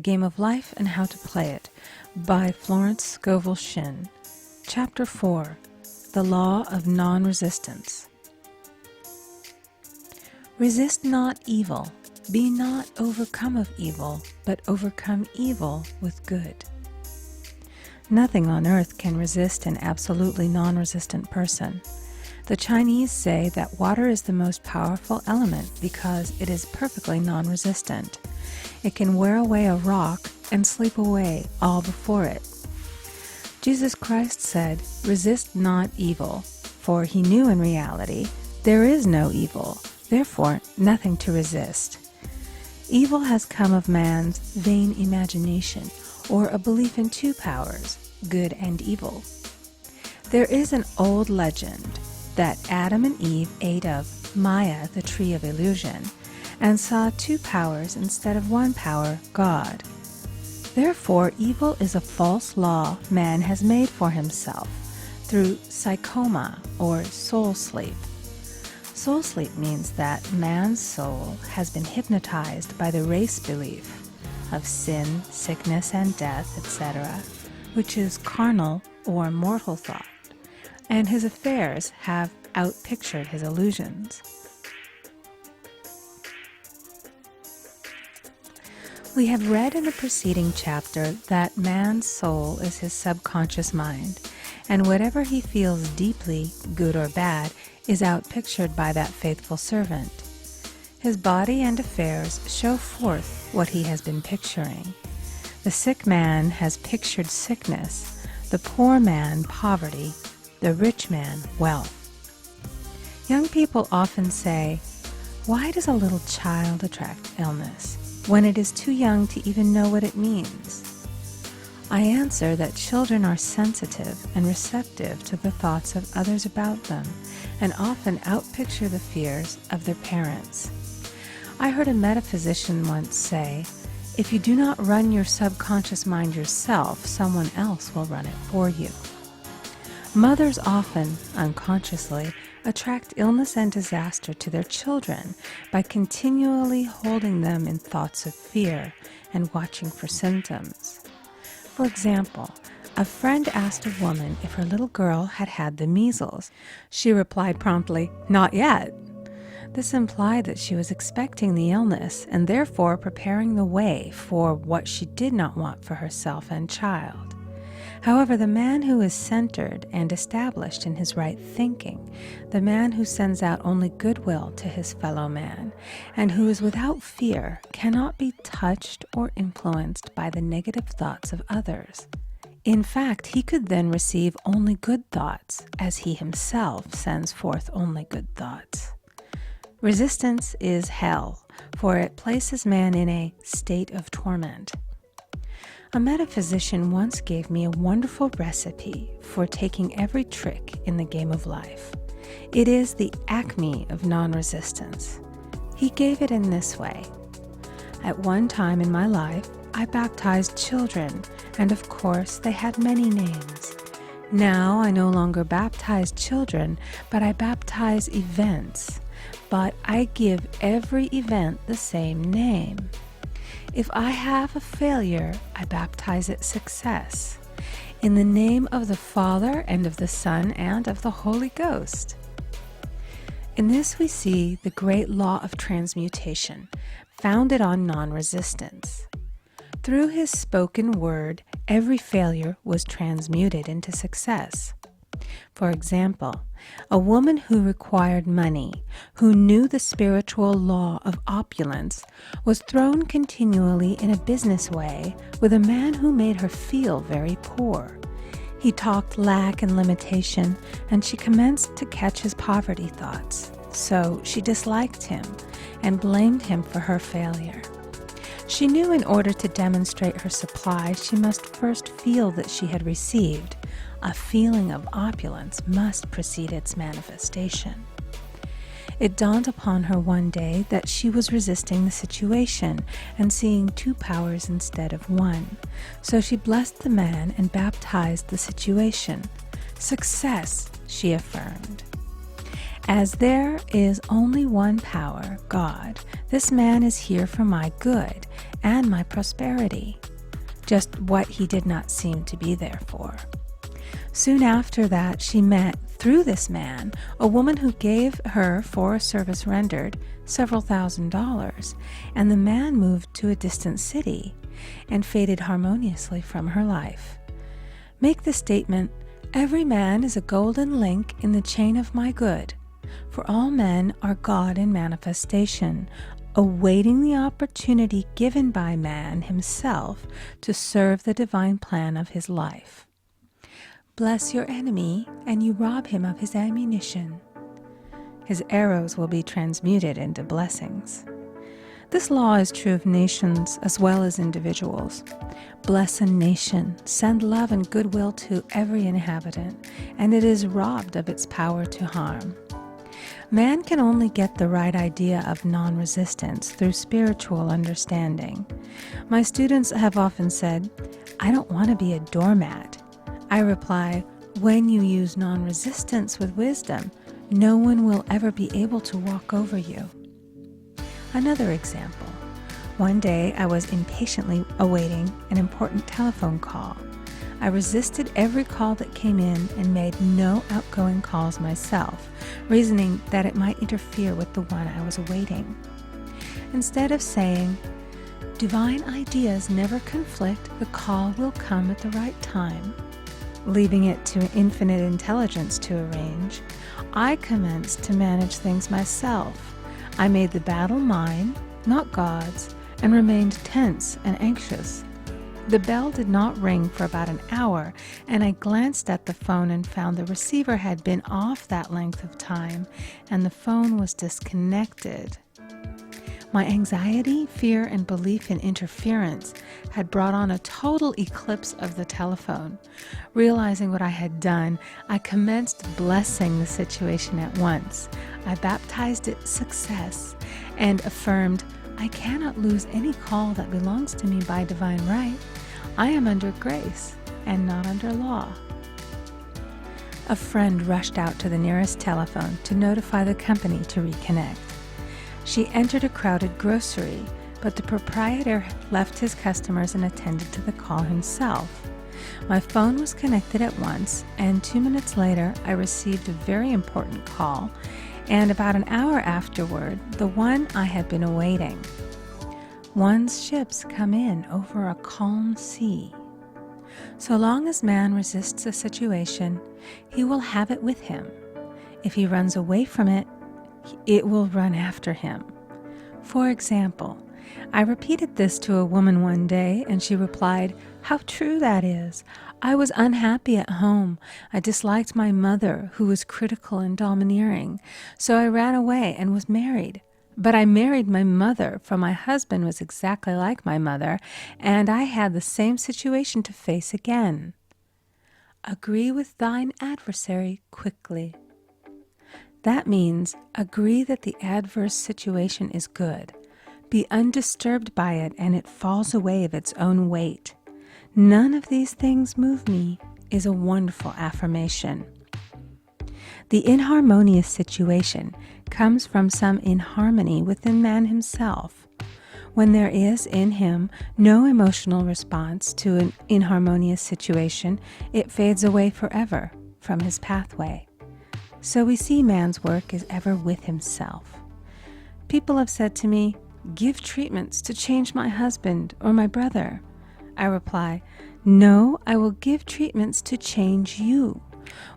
Game of Life and How to Play It by Florence Scovel Shinn. Chapter 4, The Law of Non-Resistance. Resist not evil. Be not overcome of evil, but overcome evil with good. Nothing on earth can resist an absolutely non-resistant person. The Chinese say that water is the most powerful element because it is perfectly non-resistant. It can wear away a rock and sleep away all before it. Jesus Christ said, "Resist not evil," for he knew in reality there is no evil, therefore nothing to resist. Evil has come of man's vain imagination, or a belief in two powers, good and evil. There is an old legend that Adam and Eve ate of Maya, the tree of illusion, and saw two powers instead of one power, God. Therefore, evil is a false law man has made for himself through psychoma, or soul sleep. Soul sleep means that man's soul has been hypnotized by the race belief of sin, sickness, and death, etc., which is carnal or mortal thought, and his affairs have outpictured his illusions. We have read in the preceding chapter that man's soul is his subconscious mind, and whatever he feels deeply, good or bad, is outpictured by that faithful servant. His body and affairs show forth what he has been picturing. The sick man has pictured sickness, the poor man poverty, the rich man wealth. Young people often say, "Why does a little child attract illness when it is too young to even know what it means?" I answer that children are sensitive and receptive to the thoughts of others about them, and often outpicture the fears of their parents. I heard a metaphysician once say, "If you do not run your subconscious mind yourself, someone else will run it for you." Mothers often, unconsciously, attract illness and disaster to their children by continually holding them in thoughts of fear and watching for symptoms. For example, a friend asked a woman if her little girl had had the measles. She replied promptly, "Not yet." This implied that she was expecting the illness and therefore preparing the way for what she did not want for herself and child. However, the man who is centered and established in his right thinking, the man who sends out only goodwill to his fellow man, and who is without fear, cannot be touched or influenced by the negative thoughts of others. In fact, he could then receive only good thoughts, as he himself sends forth only good thoughts. Resistance is hell, for it places man in a state of torment. A metaphysician once gave me a wonderful recipe for taking every trick in the game of life. It is the acme of non-resistance. He gave it in this way. At one time in my life, I baptized children, and of course they had many names. Now I no longer baptize children, but I baptize events. But I give every event the same name. If I have a failure, I baptize it success, in the name of the Father and of the Son and of the Holy Ghost. In this we see the great law of transmutation, founded on non-resistance. Through his spoken word, every failure was transmuted into success. For example, a woman who required money, who knew the spiritual law of opulence, was thrown continually in a business way with a man who made her feel very poor. He talked lack and limitation, and she commenced to catch his poverty thoughts. So she disliked him and blamed him for her failure. She knew in order to demonstrate her supply, she must first feel that she had received. A feeling of opulence must precede its manifestation. It dawned upon her one day that she was resisting the situation and seeing two powers instead of one. So she blessed the man and baptized the situation. "Success," she affirmed. As there is only one power, God, this man is here for my good and my prosperity, just what he did not seem to be there for. Soon after that, she met, through this man, a woman who gave her, for a service rendered, several $1,000s, and the man moved to a distant city and faded harmoniously from her life. Make the statement, "Every man is a golden link in the chain of my good, for all men are God in manifestation, awaiting the opportunity given by man himself to serve the divine plan of his life. Bless your enemy, and you rob him of his ammunition. His arrows will be transmuted into blessings." This law is true of nations as well as individuals. Bless a nation, send love and goodwill to every inhabitant, and it is robbed of its power to harm. Man can only get the right idea of non-resistance through spiritual understanding. My students have often said, "I don't want to be a doormat." I reply, when you use non-resistance with wisdom, no one will ever be able to walk over you. Another example. One day I was impatiently awaiting an important telephone call. I resisted every call that came in and made no outgoing calls myself, reasoning that it might interfere with the one I was awaiting. Instead of saying, "Divine ideas never conflict, the call will come at the right time," leaving it to infinite intelligence to arrange, I commenced to manage things myself. I made the battle mine, not God's, and remained tense and anxious. The bell did not ring for about an hour, and I glanced at the phone and found the receiver had been off that length of time, and the phone was disconnected. My anxiety, fear, and belief in interference had brought on a total eclipse of the telephone. Realizing what I had done, I commenced blessing the situation at once. I baptized it success and affirmed, "I cannot lose any call that belongs to me by divine right. I am under grace and not under law." A friend rushed out to the nearest telephone to notify the company to reconnect. She entered a crowded grocery, but the proprietor left his customers and attended to the call himself. My phone was connected at once, and 2 minutes later I received a very important call, and about an hour afterward, the one I had been awaiting. One's ships come in over a calm sea. So long as man resists a situation, he will have it with him. If he runs away from it, it will run after him. For example, I repeated this to a woman one day, and she replied, "How true that is. I was unhappy at home. I disliked my mother, who was critical and domineering. So I ran away and was married. But I married my mother, for my husband was exactly like my mother, and I had the same situation to face again. Agree with thine adversary quickly." That means agree that the adverse situation is good. Be undisturbed by it, and it falls away of its own weight. "None of these things move me" is a wonderful affirmation. The inharmonious situation comes from some inharmony within man himself. When there is in him no emotional response to an inharmonious situation, it fades away forever from his pathway. So we see man's work is ever with himself. People have said to me, "Give treatments to change my husband or my brother." I reply, "No, I will give treatments to change you.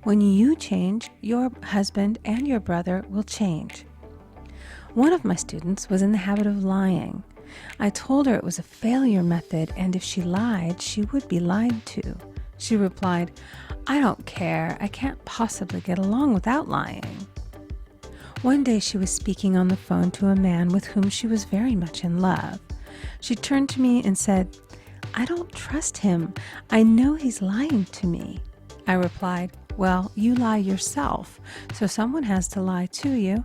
When you change, your husband and your brother will change." One of my students was in the habit of lying. I told her it was a failure method, and if she lied, she would be lied to. She replied, "I don't care. I can't possibly get along without lying." One day she was speaking on the phone to a man with whom she was very much in love. She turned to me and said, "I don't trust him. I know he's lying to me." I replied, "Well, you lie yourself, so someone has to lie to you,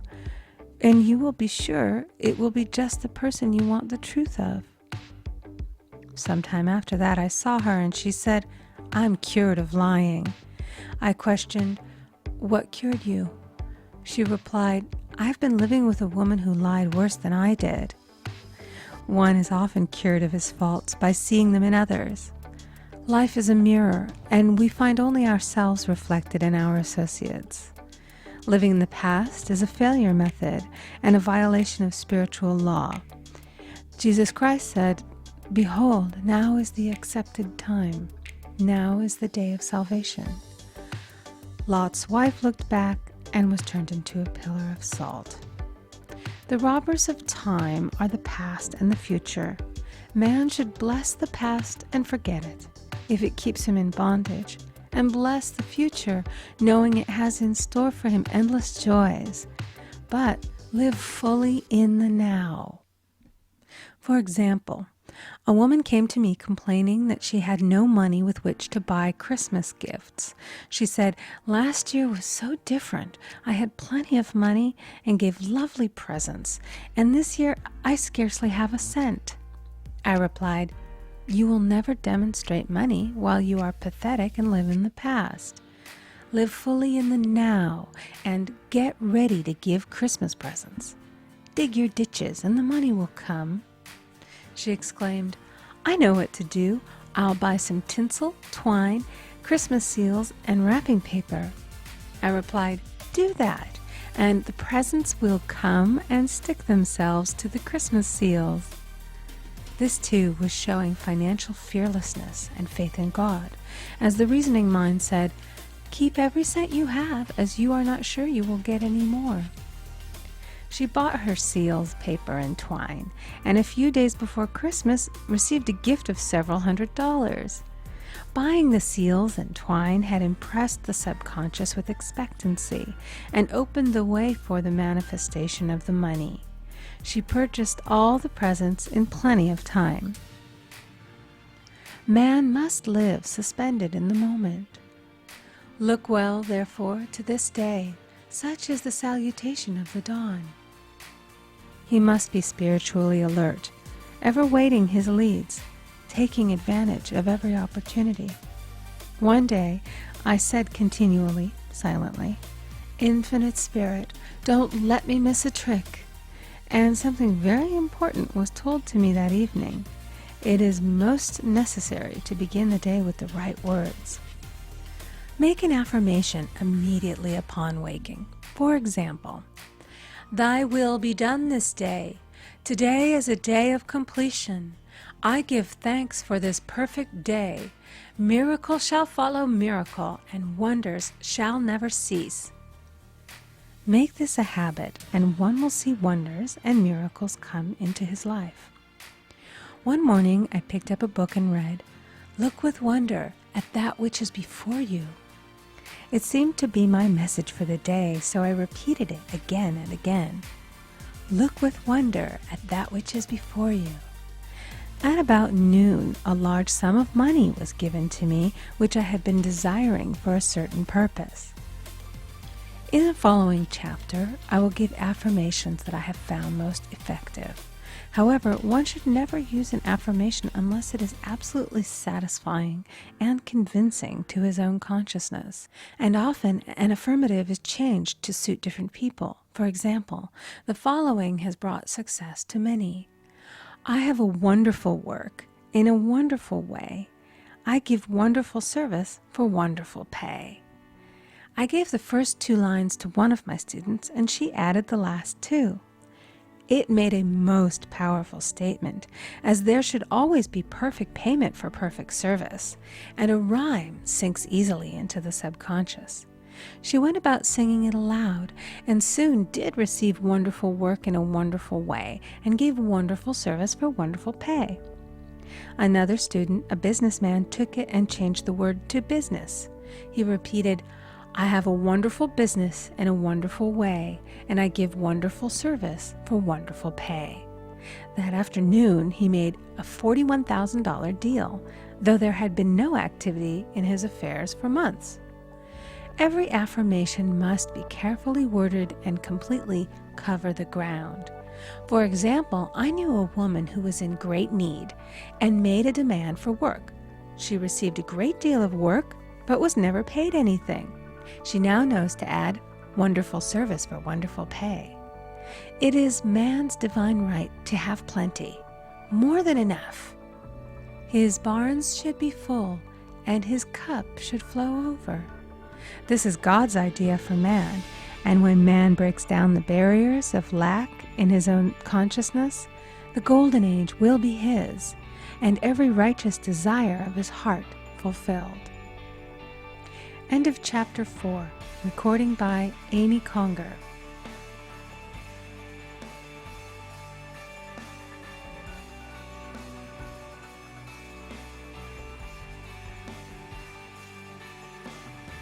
and you will be sure it will be just the person you want the truth of." Sometime after that I saw her, and she said, "I'm cured of lying." I questioned, "What cured you?" She replied, "I've been living with a woman who lied worse than I did." One is often cured of his faults by seeing them in others. Life is a mirror, and we find only ourselves reflected in our associates. Living in the past is a failure method and a violation of spiritual law. Jesus Christ said, "Behold, now is the accepted time. Now is the day of salvation." Lot's wife looked back and was turned into a pillar of salt. The robbers of time are the past and the future. Man should bless the past and forget it, if it keeps him in bondage, and bless the future, knowing it has in store for him endless joys, but live fully in the now. For example, a woman came to me complaining that she had no money with which to buy Christmas gifts. She said, "Last year was so different. I had plenty of money and gave lovely presents, and this year I scarcely have a cent." I replied, "You will never demonstrate money while you are pathetic and live in the past. Live fully in the now and get ready to give Christmas presents. Dig your ditches and the money will come." She exclaimed, "I know what to do. I'll buy some tinsel, twine, Christmas seals, and wrapping paper." I replied, "Do that, and the presents will come and stick themselves to the Christmas seals." This too was showing financial fearlessness and faith in God, as the reasoning mind said, "Keep every cent you have, as you are not sure you will get any more." She bought her seals, paper, and twine, and a few days before Christmas received a gift of several $100s. Buying the seals and twine had impressed the subconscious with expectancy and opened the way for the manifestation of the money. She purchased all the presents in plenty of time. Man must live suspended in the moment. Look well, therefore, to this day. Such is the salutation of the dawn. He must be spiritually alert, ever waiting his leads, taking advantage of every opportunity. One day, I said continually, silently, "Infinite Spirit, don't let me miss a trick." And something very important was told to me that evening. It is most necessary to begin the day with the right words. Make an affirmation immediately upon waking. For example, "Thy will be done this day. Today is a day of completion. I give thanks for this perfect day. Miracle shall follow miracle, and wonders shall never cease." Make this a habit, and one will see wonders and miracles come into his life. One morning I picked up a book and read, "Look with wonder at that which is before you." It seemed to be my message for the day, so I repeated it again and again. Look with wonder at that which is before you. At about noon, a large sum of money was given to me, which I had been desiring for a certain purpose. In the following chapter, I will give affirmations that I have found most effective. However, one should never use an affirmation unless it is absolutely satisfying and convincing to his own consciousness. And often, an affirmative is changed to suit different people. For example, the following has brought success to many. "I have a wonderful work in a wonderful way. I give wonderful service for wonderful pay." I gave the first 2 lines to one of my students, and she added the last 2. It made a most powerful statement, as there should always be perfect payment for perfect service, and a rhyme sinks easily into the subconscious. She went about singing it aloud, and soon did receive wonderful work in a wonderful way, and gave wonderful service for wonderful pay. Another student, a businessman, took it and changed the word to business. He repeated, "I have a wonderful business in a wonderful way, and I give wonderful service for wonderful pay." That afternoon, he made a $41,000 deal, though there had been no activity in his affairs for months. Every affirmation must be carefully worded and completely cover the ground. For example, I knew a woman who was in great need and made a demand for work. She received a great deal of work, but was never paid anything. She now knows to add, wonderful service for wonderful pay. It is man's divine right to have plenty, more than enough. His barns should be full, and his cup should flow over. This is God's idea for man, and when man breaks down the barriers of lack in his own consciousness, the golden age will be his, and every righteous desire of his heart fulfilled. End of chapter 4. Recording by Amy Conger.